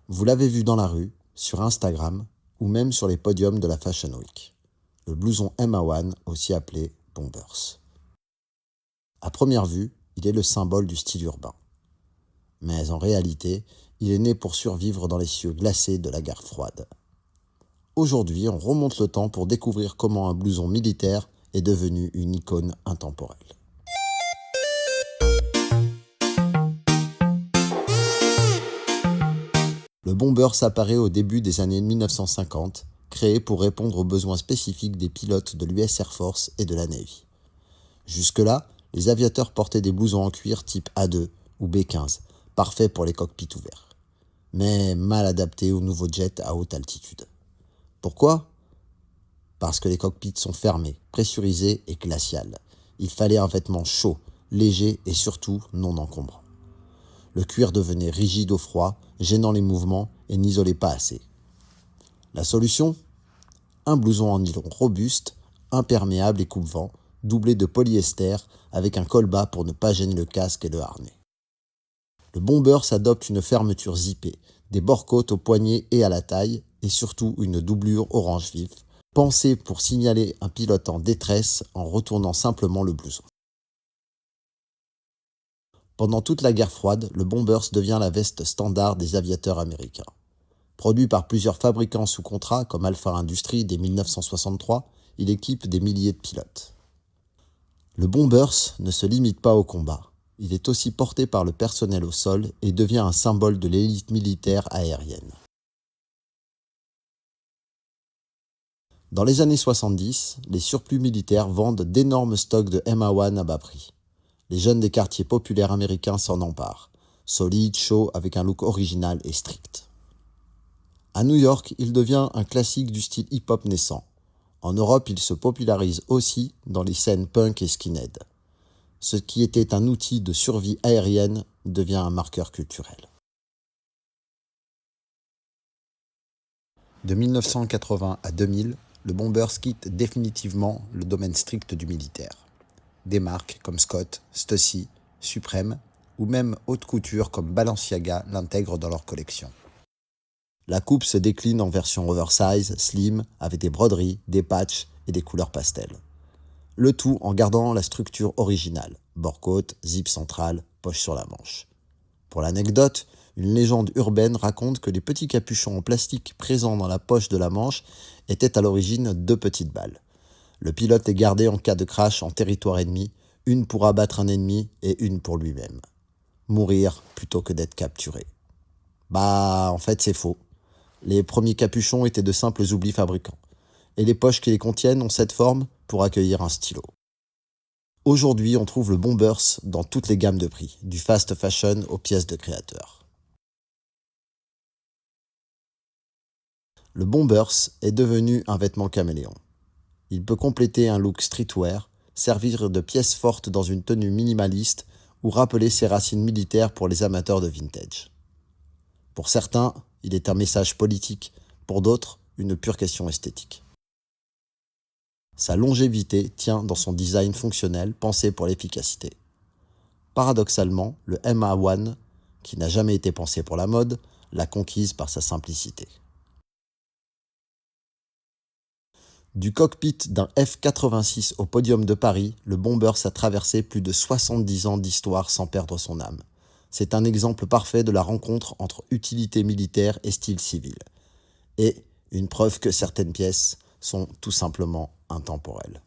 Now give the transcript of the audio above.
Vous l'avez vu dans la rue, sur Instagram ou même sur les podiums de la Fashion Week. Le blouson MA1, aussi appelé Bombers. À première vue, il est le symbole du style urbain. Mais en réalité, il est né pour survivre dans les cieux glacés de la guerre froide. Aujourd'hui, on remonte le temps pour découvrir comment un blouson militaire est devenu une icône intemporelle. Le Bombers apparaît au début des années 1950, créé pour répondre aux besoins spécifiques des pilotes de l'US Air Force et de la Navy. Jusque-là, les aviateurs portaient des blousons en cuir type A2 ou B15, parfaits pour les cockpits ouverts, mais mal adaptés aux nouveaux jets à haute altitude. Pourquoi ? Parce que les cockpits sont fermés, pressurisés et glaciales. Il fallait un vêtement chaud, léger et surtout non encombrant. Le cuir devenait rigide au froid, gênant les mouvements et n'isolait pas assez. La solution ? Un blouson en nylon robuste, imperméable et coupe-vent, doublé de polyester avec un col bas pour ne pas gêner le casque et le harnais. Le Bombers adopte une fermeture zippée, des bords-côtes au poignet et à la taille, et surtout une doublure orange vif, pensée pour signaler un pilote en détresse en retournant simplement le blouson. Pendant toute la guerre froide, le Bombers devient la veste standard des aviateurs américains. Produit par plusieurs fabricants sous contrat comme Alpha Industries dès 1963, il équipe des milliers de pilotes. Le Bombers ne se limite pas au combat. Il est aussi porté par le personnel au sol et devient un symbole de l'élite militaire aérienne. Dans les années 70, les surplus militaires vendent d'énormes stocks de MA1 à bas prix. Les jeunes des quartiers populaires américains s'en emparent, solide, chaud, avec un look original et strict. À New York, il devient un classique du style hip-hop naissant. En Europe, il se popularise aussi dans les scènes punk et skinhead. Ce qui était un outil de survie aérienne devient un marqueur culturel. De 1980 à 2000, le Bombers quitte définitivement le domaine strict du militaire. Des marques comme Scott, Stussy, Supreme ou même haute couture comme Balenciaga l'intègrent dans leur collection. La coupe se décline en version oversize, slim, avec des broderies, des patchs et des couleurs pastel. Le tout en gardant la structure originale, bord-côte, zip central, poche sur la manche. Pour l'anecdote, une légende urbaine raconte que les petits capuchons en plastique présents dans la poche de la manche étaient à l'origine 2 petites balles. Le pilote les gardait en cas de crash en territoire ennemi, une pour abattre un ennemi et une pour lui-même. Mourir plutôt que d'être capturé. En fait c'est faux. Les premiers capuchons étaient de simples oublis fabricants. Et les poches qui les contiennent ont cette forme pour accueillir un stylo. Aujourd'hui, on trouve le Bombers dans toutes les gammes de prix, du fast fashion aux pièces de créateurs. Le Bombers est devenu un vêtement caméléon. Il peut compléter un look streetwear, servir de pièce forte dans une tenue minimaliste ou rappeler ses racines militaires pour les amateurs de vintage. Pour certains, il est un message politique, pour d'autres, une pure question esthétique. Sa longévité tient dans son design fonctionnel pensé pour l'efficacité. Paradoxalement, le MA1, qui n'a jamais été pensé pour la mode, l'a conquise par sa simplicité. Du cockpit d'un F-86 au podium de Paris, le Bombers a traversé plus de 70 ans d'histoire sans perdre son âme. C'est un exemple parfait de la rencontre entre utilité militaire et style civil. Et une preuve que certaines pièces sont tout simplement intemporelles.